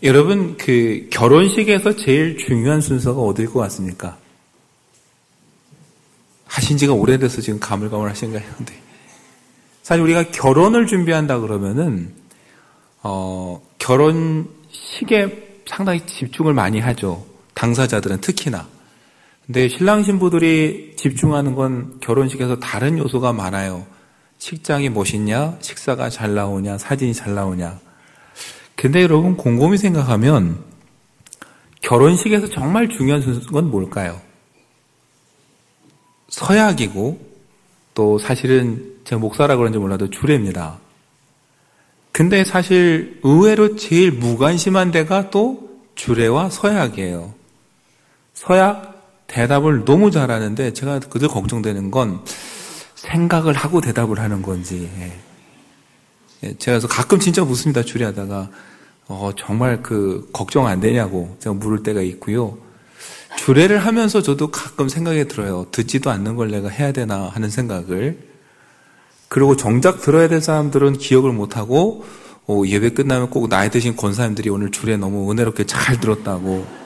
여러분, 결혼식에서 제일 중요한 순서가 어딜 것 같습니까? 하신 지가 오래돼서 지금 가물가물 하신가요? 네. 사실 우리가 결혼을 준비한다 그러면은, 결혼식에 상당히 집중을 많이 하죠. 당사자들은 특히나. 근데 신랑 신부들이 집중하는 건 결혼식에서 다른 요소가 많아요. 식장이 멋있냐? 식사가 잘 나오냐? 사진이 잘 나오냐? 근데 여러분 곰곰이 생각하면 결혼식에서 정말 중요한 건 뭘까요? 서약이고 또 사실은 제가 목사라 그런지 몰라도 주례입니다. 근데 사실 의외로 제일 무관심한 데가 또 주례와 서약이에요. 서약 대답을 너무 잘하는데 제가 그저 걱정되는 건 생각을 하고 대답을 하는 건지. 제가 그래서 가끔 진짜 묻습니다. 주례하다가 정말 걱정 안 되냐고 제가 물을 때가 있고요. 주례를 하면서 저도 가끔 생각이 들어요. 듣지도 않는 걸 내가 해야 되나 하는 생각을. 그리고 정작 들어야 될 사람들은 기억을 못하고 예배 끝나면 꼭 나이 드신 권사님들이 오늘 주례 너무 은혜롭게 잘 들었다고.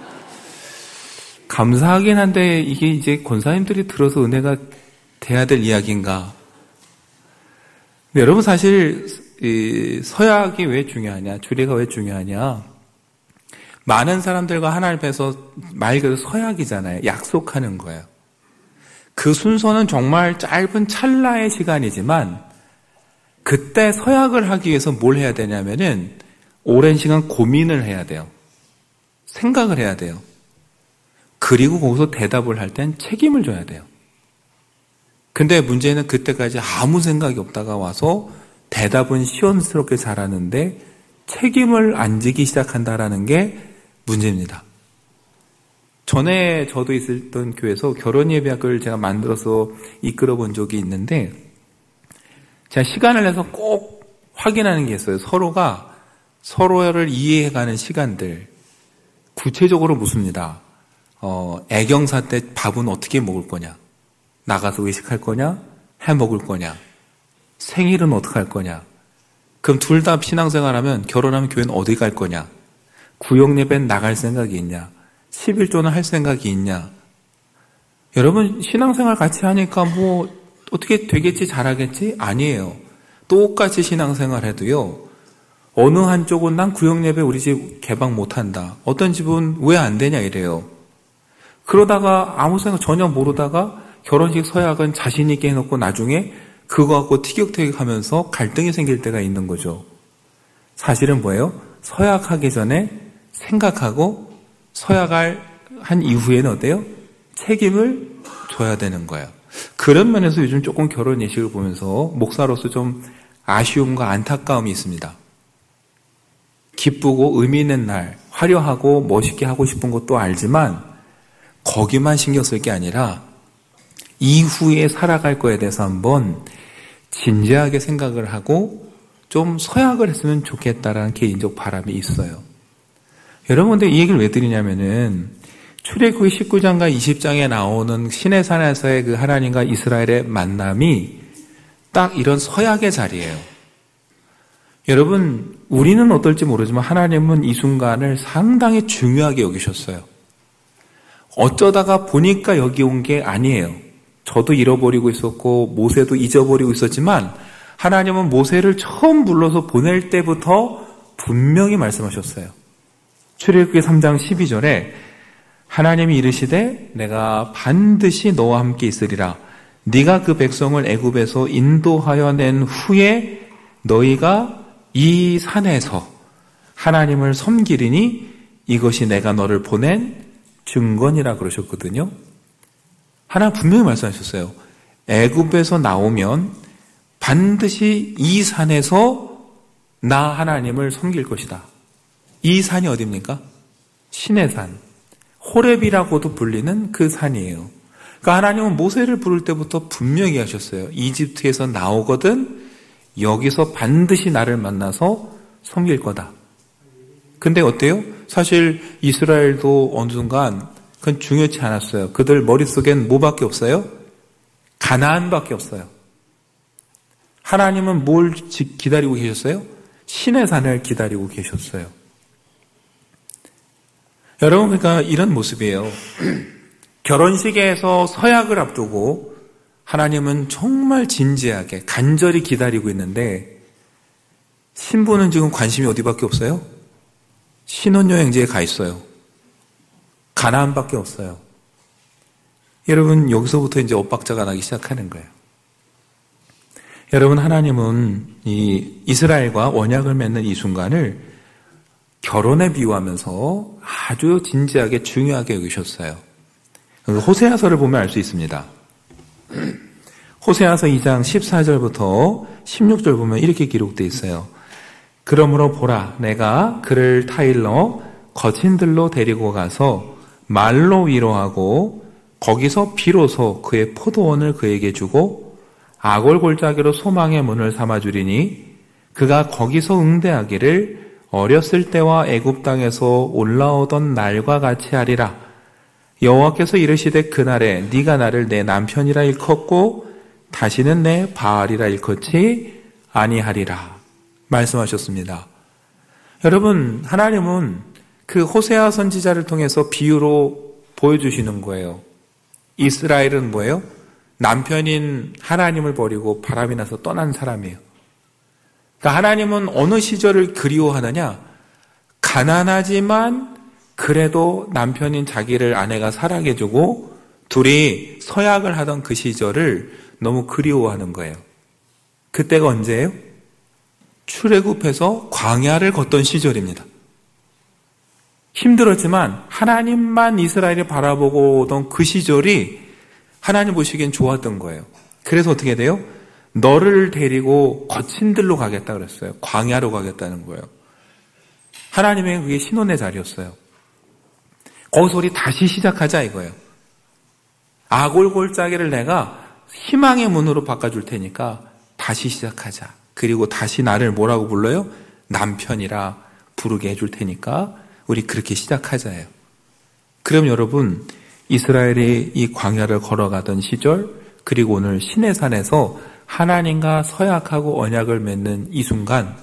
감사하긴 한데 이게 이제 권사님들이 들어서 은혜가 돼야 될 이야기인가. 근데 여러분 사실 이 서약이 왜 중요하냐, 주례가 왜 중요하냐. 많은 사람들과 하나님 앞에서 말 그대로 서약이잖아요. 약속하는 거예요. 그 순서는 정말 짧은 찰나의 시간이지만 그때 서약을 하기 위해서 뭘 해야 되냐면은 오랜 시간 고민을 해야 돼요. 생각을 해야 돼요. 그리고 거기서 대답을 할 땐 책임을 져야 돼요. 근데 문제는 그때까지 아무 생각이 없다가 와서 대답은 시원스럽게 잘하는데 책임을 안 지기 시작한다라는 게 문제입니다. 전에 저도 있었던 교회에서 결혼예배학을 제가 만들어서 이끌어 본 적이 있는데 제가 시간을 내서 꼭 확인하는 게 있어요. 서로가 서로를 이해해가는 시간들. 구체적으로 묻습니다. 애경사 때 밥은 어떻게 먹을 거냐? 나가서 외식할 거냐? 해 먹을 거냐? 생일은 어떻게 할 거냐? 그럼 둘 다 신앙생활하면 결혼하면 교회는 어디 갈 거냐? 구역예배는 나갈 생각이 있냐? 11조는 할 생각이 있냐? 여러분 신앙생활 같이 하니까 뭐 어떻게 되겠지 잘하겠지? 아니에요. 똑같이 신앙생활 해도요. 어느 한쪽은 난 구역예배 우리 집 개방 못한다. 어떤 집은 왜 안 되냐 이래요. 그러다가 아무 생각 전혀 모르다가 결혼식 서약은 자신 있게 해놓고 나중에 그거 갖고 티격태격하면서 갈등이 생길 때가 있는 거죠. 사실은 뭐예요? 서약하기 전에 생각하고 서약을 한 이후에는 어때요? 책임을 져야 되는 거예요. 그런 면에서 요즘 조금 결혼 예식을 보면서 목사로서 좀 아쉬움과 안타까움이 있습니다. 기쁘고 의미 있는 날, 화려하고 멋있게 하고 싶은 것도 알지만 거기만 신경 쓸 게 아니라 이후에 살아갈 거에 대해서 한번 진지하게 생각을 하고 좀 서약을 했으면 좋겠다라는 개인적 바람이 있어요. 여러분, 근데 이 얘기를 왜 드리냐면은 출애굽기 19장과 20장에 나오는 시내산에서의 그 하나님과 이스라엘의 만남이 딱 이런 서약의 자리예요. 여러분, 우리는 어떨지 모르지만 하나님은 이 순간을 상당히 중요하게 여기셨어요. 어쩌다가 보니까 여기 온 게 아니에요. 저도 잃어버리고 있었고 모세도 잊어버리고 있었지만 하나님은 모세를 처음 불러서 보낼 때부터 분명히 말씀하셨어요. 출애굽기 3장 12절에 하나님이 이르시되 내가 반드시 너와 함께 있으리라. 네가 그 백성을 애굽에서 인도하여 낸 후에 너희가 이 산에서 하나님을 섬기리니 이것이 내가 너를 보낸 증거니라 그러셨거든요. 하나님 분명히 말씀하셨어요. 애굽에서 나오면 반드시 이 산에서 나 하나님을 섬길 것이다. 이 산이 어디입니까? 신의 산. 호렙이라고도 불리는 그 산이에요. 그러니까 하나님은 모세를 부를 때부터 분명히 하셨어요. 이집트에서 나오거든 여기서 반드시 나를 만나서 섬길 거다. 근데 어때요? 사실 이스라엘도 어느 순간 그건 중요치 않았어요. 그들 머릿속엔 뭐밖에 없어요? 가나안밖에 없어요. 하나님은 뭘 기다리고 계셨어요? 신의 산을 기다리고 계셨어요. 여러분, 그러니까 이런 모습이에요. 결혼식에서 서약을 앞두고 하나님은 정말 진지하게 간절히 기다리고 있는데 신부는 지금 관심이 어디밖에 없어요? 신혼여행지에 가 있어요. 가나안밖에 없어요. 여러분, 여기서부터 이제 엇박자가 나기 시작하는 거예요. 여러분, 하나님은 이 이스라엘과 언약을 맺는 이 순간을 결혼에 비유하면서 아주 진지하게 중요하게 여기셨어요. 호세아서를 보면 알 수 있습니다. 호세아서 2장 14절부터 16절 보면 이렇게 기록되어 있어요. 그러므로 보라, 내가 그를 타일러 거친 들로 데리고 가서 말로 위로하고 거기서 비로소 그의 포도원을 그에게 주고 아골골짜기로 소망의 문을 삼아주리니 그가 거기서 응대하기를 어렸을 때와 애굽 땅에서 올라오던 날과 같이 하리라. 여호와께서 이르시되 그날에 네가 나를 내 남편이라 일컫고 다시는 내 바알이라 일컫지 아니하리라 말씀하셨습니다. 여러분, 하나님은 그 호세아 선지자를 통해서 비유로 보여주시는 거예요. 이스라엘은 뭐예요? 남편인 하나님을 버리고 바람이 나서 떠난 사람이에요. 그러니까 하나님은 어느 시절을 그리워하느냐? 가난하지만 그래도 남편인 자기를 아내가 사랑해 주고 둘이 서약을 하던 그 시절을 너무 그리워하는 거예요. 그때가 언제예요? 출애굽해서 광야를 걷던 시절입니다. 힘들었지만 하나님만 이스라엘을 바라보고 오던 그 시절이 하나님 보시기엔 좋았던 거예요. 그래서 어떻게 돼요? 너를 데리고 거친 들로 가겠다 그랬어요. 광야로 가겠다는 거예요. 하나님의 그게 신혼의 자리였어요. 거기서 우리 다시 시작하자 이거예요. 아골골짜기를 내가 희망의 문으로 바꿔줄 테니까 다시 시작하자. 그리고 다시 나를 뭐라고 불러요? 남편이라 부르게 해줄 테니까 우리 그렇게 시작하자예요. 그럼 여러분, 이스라엘이 이 광야를 걸어가던 시절, 그리고 오늘 시내산에서 하나님과 서약하고 언약을 맺는 이 순간,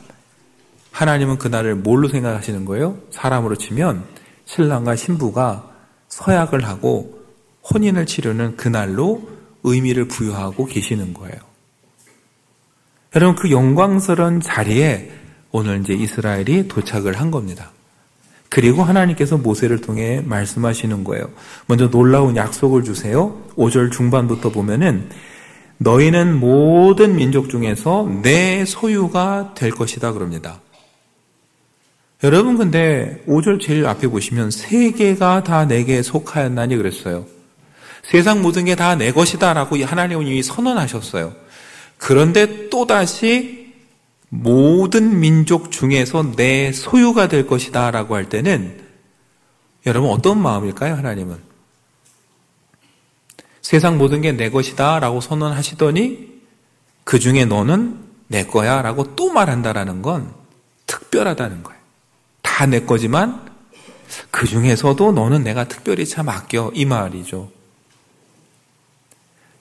하나님은 그날을 뭘로 생각하시는 거예요? 사람으로 치면 신랑과 신부가 서약을 하고 혼인을 치르는 그날로 의미를 부여하고 계시는 거예요. 여러분, 그 영광스러운 자리에 오늘 이제 이스라엘이 도착을 한 겁니다. 그리고 하나님께서 모세를 통해 말씀하시는 거예요. 먼저 놀라운 약속을 주세요. 5절 중반부터 보면은 너희는 모든 민족 중에서 내 소유가 될 것이다 그럽니다. 여러분, 근데 5절 제일 앞에 보시면 세계가 다 내게 속하였나니 그랬어요. 세상 모든 게 다 내 것이다 라고 하나님은 이미 선언하셨어요. 그런데 또다시 모든 민족 중에서 내 소유가 될 것이다 라고 할 때는 여러분 어떤 마음일까요? 하나님은 세상 모든 게 내 것이다 라고 선언하시더니 그 중에 너는 내 거야 라고 또 말한다라는 건 특별하다는 거예요. 다 내 거지만 그 중에서도 너는 내가 특별히 참 아껴, 이 말이죠.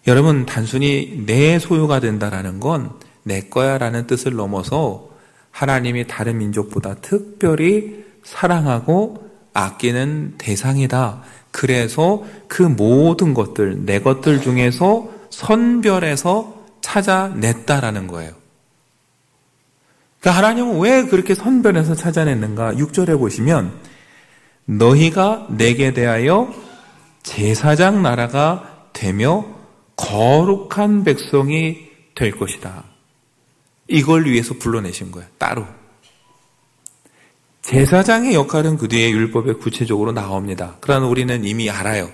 여러분, 단순히 내 소유가 된다라는 건 내 거야 라는 뜻을 넘어서 하나님이 다른 민족보다 특별히 사랑하고 아끼는 대상이다. 그래서 그 모든 것들, 내 것들 중에서 선별해서 찾아냈다라는 거예요. 그러니까 하나님은 왜 그렇게 선별해서 찾아냈는가? 6절에 보시면 너희가 내게 대하여 제사장 나라가 되며 거룩한 백성이 될 것이다. 이걸 위해서 불러내신 거예요. 따로. 제사장의 역할은 그 뒤에 율법에 구체적으로 나옵니다. 그러나 우리는 이미 알아요.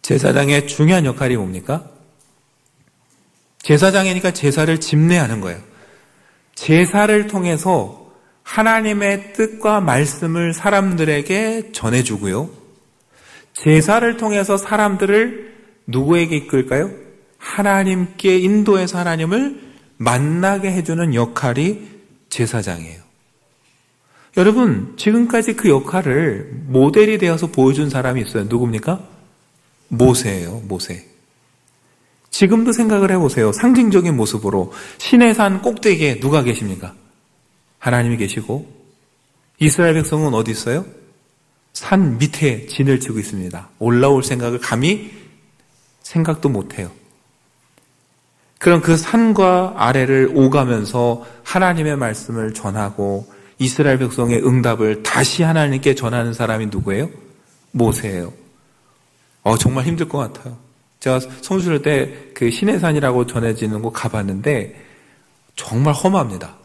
제사장의 중요한 역할이 뭡니까? 제사장이니까 제사를 집례하는 거예요. 제사를 통해서 하나님의 뜻과 말씀을 사람들에게 전해주고요. 제사를 통해서 사람들을 누구에게 이끌까요? 하나님께 인도해서 하나님을 만나게 해주는 역할이 제사장이에요. 여러분, 지금까지 그 역할을 모델이 되어서 보여준 사람이 있어요. 누굽니까? 모세예요. 모세. 지금도 생각을 해보세요. 상징적인 모습으로 시내산 꼭대기에 누가 계십니까? 하나님이 계시고 이스라엘 백성은 어디 있어요? 산 밑에 진을 치고 있습니다. 올라올 생각을 감히 생각도 못해요. 그럼 그 산과 아래를 오가면서 하나님의 말씀을 전하고 이스라엘 백성의 응답을 다시 하나님께 전하는 사람이 누구예요? 모세예요. 정말 힘들 것 같아요. 제가 성수일 때 그 시내산이라고 전해지는 곳 가봤는데 정말 험합니다.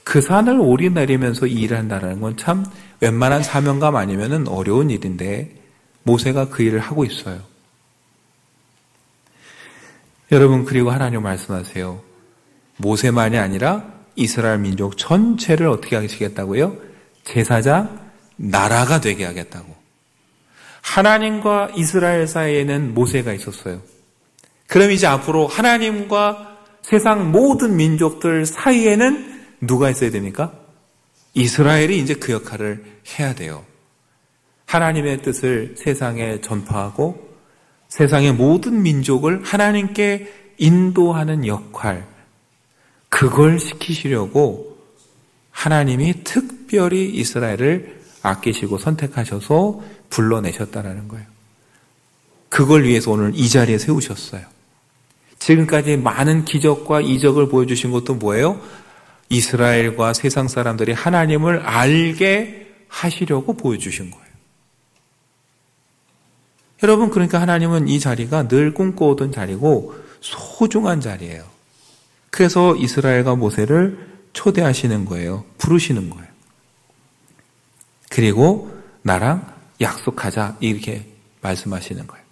그 산을 오르내리면서 일한다는 건 참 웬만한 사명감 아니면 어려운 일인데 모세가 그 일을 하고 있어요. 여러분, 그리고 하나님 말씀하세요. 모세만이 아니라 이스라엘 민족 전체를 어떻게 하시겠다고요? 제사장 나라가 되게 하겠다고. 하나님과 이스라엘 사이에는 모세가 있었어요. 그럼 이제 앞으로 하나님과 세상 모든 민족들 사이에는 누가 있어야 됩니까? 이스라엘이 이제 그 역할을 해야 돼요. 하나님의 뜻을 세상에 전파하고 세상의 모든 민족을 하나님께 인도하는 역할, 그걸 시키시려고 하나님이 특별히 이스라엘을 아끼시고 선택하셔서 불러내셨다라는 거예요. 그걸 위해서 오늘 이 자리에 세우셨어요. 지금까지 많은 기적과 이적을 보여주신 것도 뭐예요? 이스라엘과 세상 사람들이 하나님을 알게 하시려고 보여주신 거예요. 여러분, 그러니까 하나님은 이 자리가 늘 꿈꿔오던 자리고 소중한 자리예요. 그래서 이스라엘과 모세를 초대하시는 거예요. 부르시는 거예요. 그리고 나랑 약속하자, 이렇게 말씀하시는 거예요.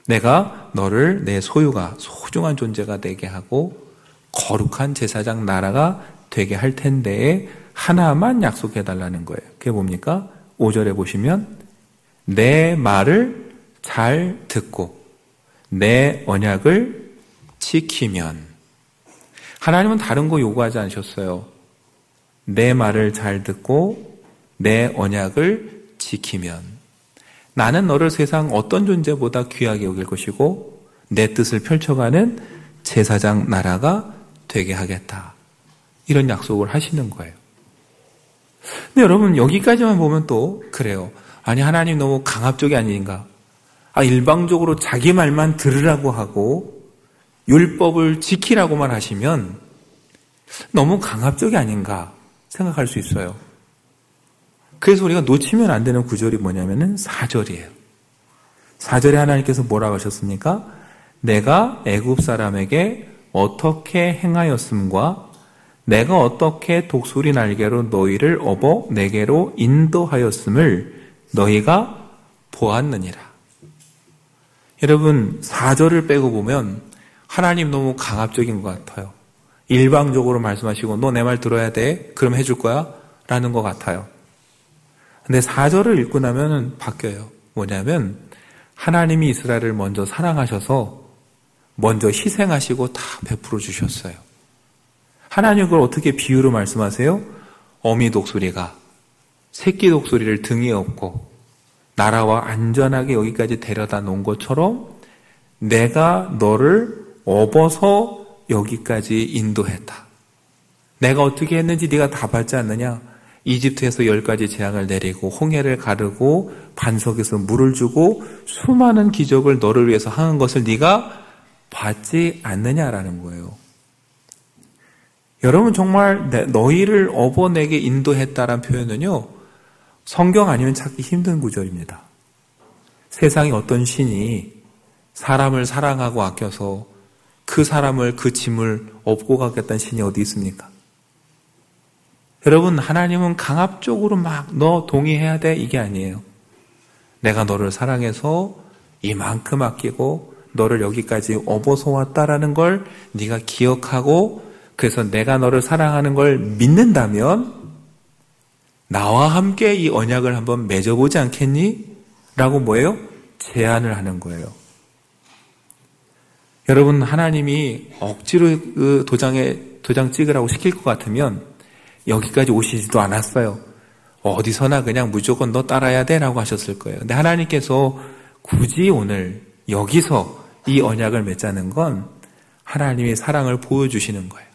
내가 너를 내 소유가, 소중한 존재가 되게 하고 거룩한 제사장 나라가 되게 할 텐데 하나만 약속해달라는 거예요. 그게 뭡니까? 5절에 보시면 내 말을 잘 듣고 내 언약을 지키면. 하나님은 다른 거 요구하지 않으셨어요. 내 말을 잘 듣고 내 언약을 지키면 나는 너를 세상 어떤 존재보다 귀하게 여길 것이고 내 뜻을 펼쳐가는 제사장 나라가 되게 하겠다. 이런 약속을 하시는 거예요. 근데 여러분, 여기까지만 보면 또 그래요. 아니, 하나님 너무 강압적이 아닌가? 일방적으로 자기 말만 들으라고 하고 율법을 지키라고만 하시면 너무 강압적이 아닌가 생각할 수 있어요. 그래서 우리가 놓치면 안 되는 구절이 뭐냐면은 4절이에요. 4절에 하나님께서 뭐라고 하셨습니까? 내가 애굽 사람에게 어떻게 행하였음과 내가 어떻게 독수리 날개로 너희를 업어 내게로 인도하였음을 너희가 보았느니라. 여러분, 4절을 빼고 보면 하나님 너무 강압적인 것 같아요. 일방적으로 말씀하시고 너 내 말 들어야 돼? 그럼 해줄 거야? 라는 것 같아요. 근데 4절을 읽고 나면 바뀌어요. 뭐냐면 하나님이 이스라엘을 먼저 사랑하셔서 먼저 희생하시고 다 베풀어 주셨어요. 하나님 그걸 어떻게 비유로 말씀하세요? 어미 독수리가 새끼 독수리를 등에 업고 나라와 안전하게 여기까지 데려다 놓은 것처럼 내가 너를 업어서 여기까지 인도했다. 내가 어떻게 했는지 네가 다 밟지 않느냐? 이집트에서 10가지 재앙을 내리고 홍해를 가르고 반석에서 물을 주고 수많은 기적을 너를 위해서 한 것을 네가 받지 않느냐라는 거예요. 여러분, 정말 너희를 업어 내게 인도했다라는 표현은요, 성경 아니면 찾기 힘든 구절입니다. 세상에 어떤 신이 사람을 사랑하고 아껴서 그 사람을, 그 짐을 업고 가겠다는 신이 어디 있습니까? 여러분, 하나님은 강압적으로 막 너 동의해야 돼, 이게 아니에요. 내가 너를 사랑해서 이만큼 아끼고 너를 여기까지 업어서 왔다라는 걸 네가 기억하고 그래서 내가 너를 사랑하는 걸 믿는다면 나와 함께 이 언약을 한번 맺어보지 않겠니? 라고 뭐예요? 제안을 하는 거예요. 여러분, 하나님이 억지로 그 도장 찍으라고 시킬 것 같으면 여기까지 오시지도 않았어요. 어디서나 그냥 무조건 너 따라야 돼 라고 하셨을 거예요. 근데 하나님께서 굳이 오늘 여기서 이 언약을 맺자는 건 하나님의 사랑을 보여주시는 거예요.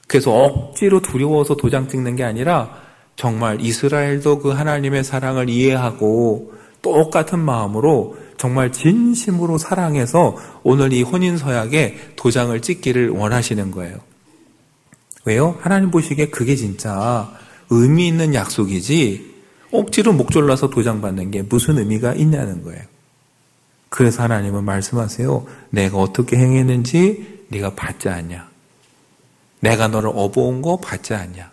그래서 억지로 두려워서 도장 찍는 게 아니라 정말 이스라엘도 그 하나님의 사랑을 이해하고 똑같은 마음으로 정말 진심으로 사랑해서 오늘 이 혼인서약에 도장을 찍기를 원하시는 거예요. 왜요? 하나님 보시기에 그게 진짜 의미 있는 약속이지 억지로 목 졸라서 도장 받는 게 무슨 의미가 있냐는 거예요. 그래서 하나님은 말씀하세요. 내가 어떻게 행했는지 네가 받지 않냐. 내가 너를 업어온 거 받지 않냐.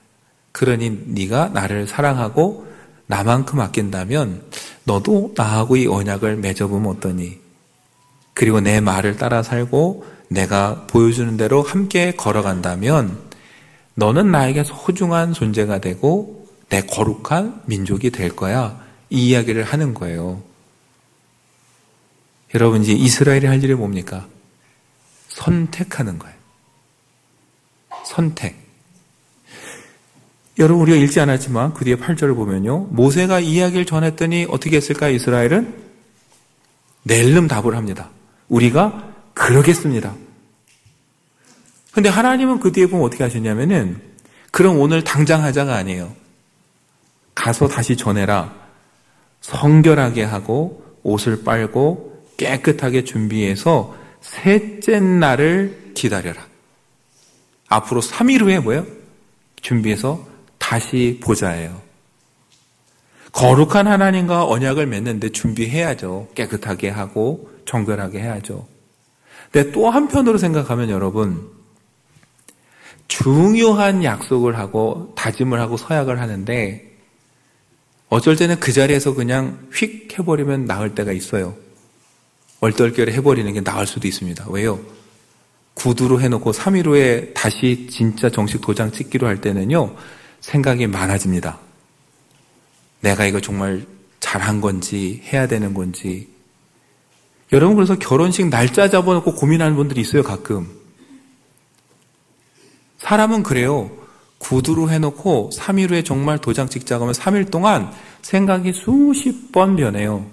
그러니 네가 나를 사랑하고 나만큼 아낀다면 너도 나하고 이 언약을 맺어보면 어떠니? 그리고 내 말을 따라 살고 내가 보여주는 대로 함께 걸어간다면 너는 나에게 소중한 존재가 되고 내 거룩한 민족이 될 거야. 이 이야기를 하는 거예요. 여러분, 이제 이스라엘이 할 일이 뭡니까? 선택하는 거예요. 선택. 여러분, 우리가 읽지 않았지만 그 뒤에 8절을 보면요. 모세가 이야기를 전했더니 어떻게 했을까요? 이스라엘은 낼름 답을 합니다. 우리가 그러겠습니다. 근데 하나님은 그 뒤에 보면 어떻게 하셨냐면은 그럼 오늘 당장 하자가 아니에요. 가서 다시 전해라. 성결하게 하고 옷을 빨고 깨끗하게 준비해서 셋째 날을 기다려라. 앞으로 3일 후에 뭐예요? 준비해서 다시 보자예요. 거룩한 하나님과 언약을 맺는데 준비해야죠. 깨끗하게 하고 정결하게 해야죠. 근데 또 한편으로 생각하면 여러분, 중요한 약속을 하고 다짐을 하고 서약을 하는데 어쩔 때는 그 자리에서 그냥 휙 해버리면 나을 때가 있어요. 얼떨결에 해버리는 게 나을 수도 있습니다. 왜요? 구두로 해놓고 3일 후에 다시 진짜 정식 도장 찍기로 할 때는요, 생각이 많아집니다. 내가 이거 정말 잘한 건지 해야 되는 건지. 여러분, 그래서 결혼식 날짜 잡아놓고 고민하는 분들이 있어요, 가끔. 사람은 그래요. 구두로 해놓고 3일 후에 정말 도장 찍자고 하면 3일 동안 생각이 수십 번 변해요.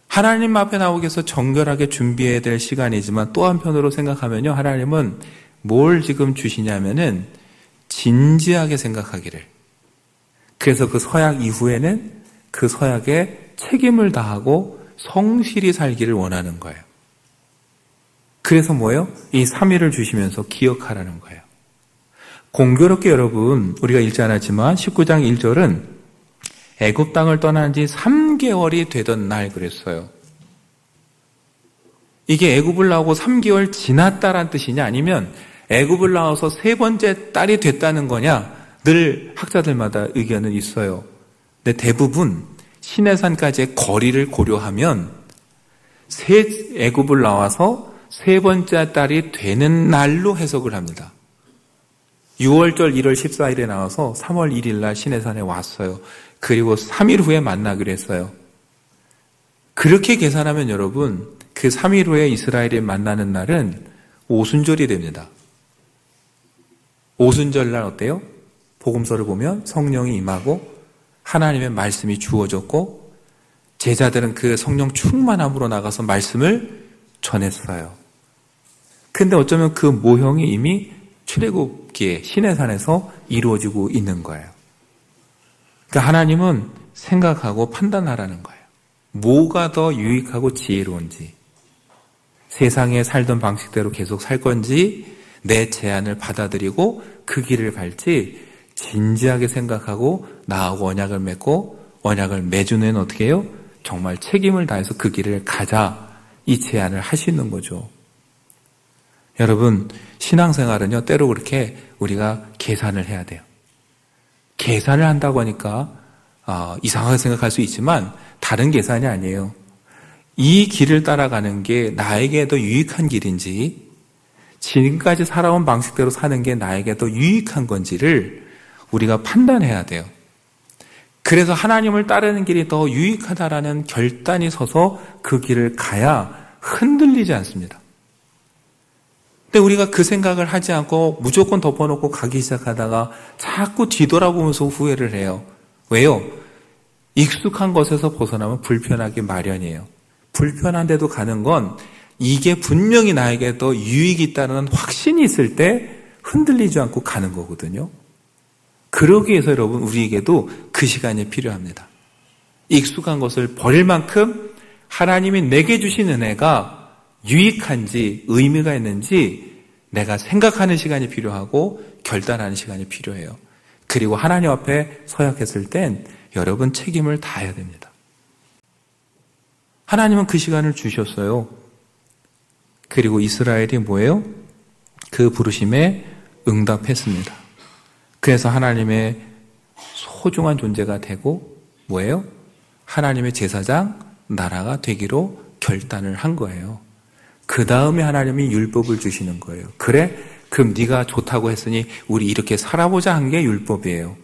하나님 앞에 나오기 위해서 정결하게 준비해야 될 시간이지만 또 한편으로 생각하면요. 하나님은 뭘 지금 주시냐면은 진지하게 생각하기를. 그래서 그 서약 이후에는 그 서약에 책임을 다하고 성실히 살기를 원하는 거예요. 그래서 뭐예요? 이 3일을 주시면서 기억하라는 거예요. 공교롭게 여러분, 우리가 읽지 않았지만 19장 1절은 애굽 땅을 떠난 지 3개월이 되던 날 그랬어요. 이게 애굽을 나오고 3개월 지났다란 뜻이냐 아니면 애굽을 나와서 세 번째 딸이 됐다는 거냐 늘 학자들마다 의견은 있어요. 근데 대부분 시내산까지의 거리를 고려하면 애굽을 나와서 세 번째 딸이 되는 날로 해석을 합니다. 6월절 1월 14일에 나와서 3월 1일 날 시내산에 왔어요. 그리고 3일 후에 만나기로 했어요. 그렇게 계산하면 여러분, 그 3일 후에 이스라엘이 만나는 날은 오순절이 됩니다. 오순절 날 어때요? 복음서를 보면 성령이 임하고 하나님의 말씀이 주어졌고 제자들은 그 성령 충만함으로 나가서 말씀을 전했어요. 근데 어쩌면 그 모형이 이미 출애굽기에 시내산에서 이루어지고 있는 거예요. 그러니까 하나님은 생각하고 판단하라는 거예요. 뭐가 더 유익하고 지혜로운지, 세상에 살던 방식대로 계속 살 건지, 내 제안을 받아들이고 그 길을 갈지 진지하게 생각하고 나하고 언약을 맺고 언약을 맺으면 어떻게 해요? 정말 책임을 다해서 그 길을 가자, 이 제안을 하시는 거죠. 여러분, 신앙생활은요, 때로 그렇게 우리가 계산을 해야 돼요. 계산을 한다고 하니까 이상하게 생각할 수 있지만 다른 계산이 아니에요. 이 길을 따라가는 게 나에게 더 유익한 길인지 지금까지 살아온 방식대로 사는 게 나에게 더 유익한 건지를 우리가 판단해야 돼요. 그래서 하나님을 따르는 길이 더 유익하다라는 결단이 서서 그 길을 가야 흔들리지 않습니다. 근데 우리가 그 생각을 하지 않고 무조건 덮어놓고 가기 시작하다가 자꾸 뒤돌아보면서 후회를 해요. 왜요? 익숙한 것에서 벗어나면 불편하기 마련이에요. 불편한데도 가는 건 이게 분명히 나에게 더 유익이 있다는 확신이 있을 때 흔들리지 않고 가는 거거든요. 그러기 위해서 여러분 우리에게도 그 시간이 필요합니다. 익숙한 것을 버릴 만큼 하나님이 내게 주신 은혜가 유익한지 의미가 있는지 내가 생각하는 시간이 필요하고 결단하는 시간이 필요해요. 그리고 하나님 앞에 서약했을 땐 여러분 책임을 다해야 됩니다. 하나님은 그 시간을 주셨어요. 그리고 이스라엘이 뭐예요? 그 부르심에 응답했습니다. 그래서 하나님의 소중한 존재가 되고 뭐예요? 하나님의 제사장 나라가 되기로 결단을 한 거예요. 그 다음에 하나님이 율법을 주시는 거예요. 그래? 그럼 네가 좋다고 했으니 우리 이렇게 살아보자 한 게 율법이에요.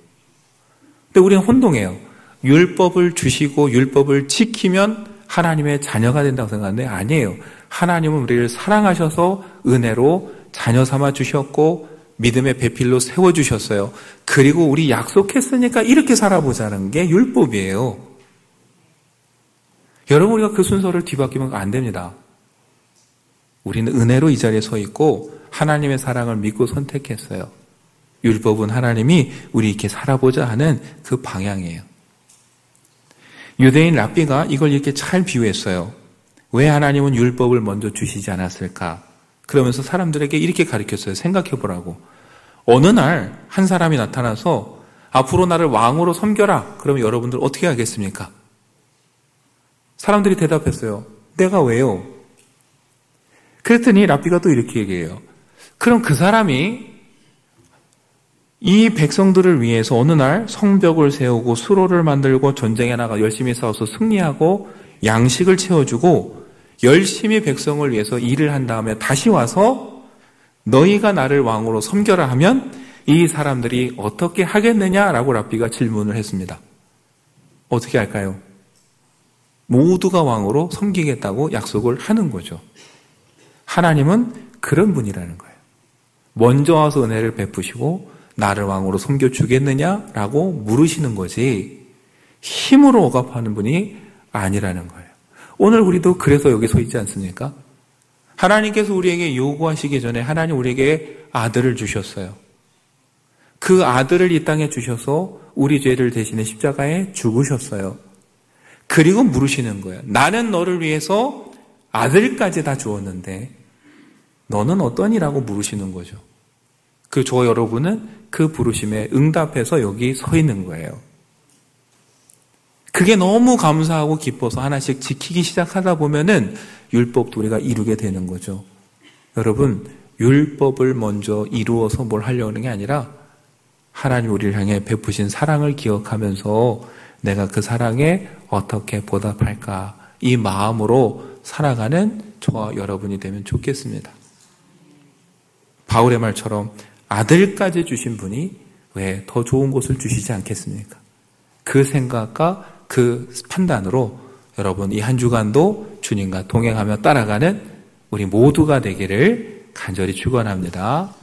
근데 우리는 혼동해요. 율법을 주시고 율법을 지키면 하나님의 자녀가 된다고 생각하는데 아니에요. 하나님은 우리를 사랑하셔서 은혜로 자녀 삼아 주셨고 믿음의 배필로 세워주셨어요. 그리고 우리 약속했으니까 이렇게 살아보자는 게 율법이에요. 여러분 우리가 그 순서를 뒤바뀌면 안 됩니다. 우리는 은혜로 이 자리에 서 있고 하나님의 사랑을 믿고 선택했어요. 율법은 하나님이 우리 이렇게 살아보자 하는 그 방향이에요. 유대인 랍비가 이걸 이렇게 잘 비유했어요. 왜 하나님은 율법을 먼저 주시지 않았을까? 그러면서 사람들에게 이렇게 가르쳤어요. 생각해 보라고. 어느 날 한 사람이 나타나서 앞으로 나를 왕으로 섬겨라. 그러면 여러분들 어떻게 하겠습니까? 사람들이 대답했어요. 내가 왜요? 그랬더니 랍비가 또 이렇게 얘기해요. 그럼 그 사람이 이 백성들을 위해서 어느 날 성벽을 세우고 수로를 만들고 전쟁에 나가 열심히 싸워서 승리하고 양식을 채워주고 열심히 백성을 위해서 일을 한 다음에 다시 와서 너희가 나를 왕으로 섬겨라 하면 이 사람들이 어떻게 하겠느냐라고 랍비가 질문을 했습니다. 어떻게 할까요? 모두가 왕으로 섬기겠다고 약속을 하는 거죠. 하나님은 그런 분이라는 거예요. 먼저 와서 은혜를 베푸시고 나를 왕으로 섬겨주겠느냐라고 물으시는 거지 힘으로 억압하는 분이 아니라는 거예요. 오늘 우리도 그래서 여기 서 있지 않습니까? 하나님께서 우리에게 요구하시기 전에 하나님 우리에게 아들을 주셨어요. 그 아들을 이 땅에 주셔서 우리 죄를 대신해 십자가에 죽으셨어요. 그리고 물으시는 거예요. 나는 너를 위해서 아들까지 다 주었는데 너는 어떠니라고 물으시는 거죠. 그 저 여러분은 그 부르심에 응답해서 여기 서 있는 거예요. 그게 너무 감사하고 기뻐서 하나씩 지키기 시작하다 보면은 율법도 우리가 이루게 되는 거죠. 여러분, 율법을 먼저 이루어서 뭘 하려는 게 아니라 하나님 우리를 향해 베푸신 사랑을 기억하면서 내가 그 사랑에 어떻게 보답할까 이 마음으로 살아가는 저와 여러분이 되면 좋겠습니다. 바울의 말처럼 아들까지 주신 분이 왜 더 좋은 것을 주시지 않겠습니까? 그 생각과 그 판단으로 여러분 이 한 주간도 주님과 동행하며 따라가는 우리 모두가 되기를 간절히 축원합니다.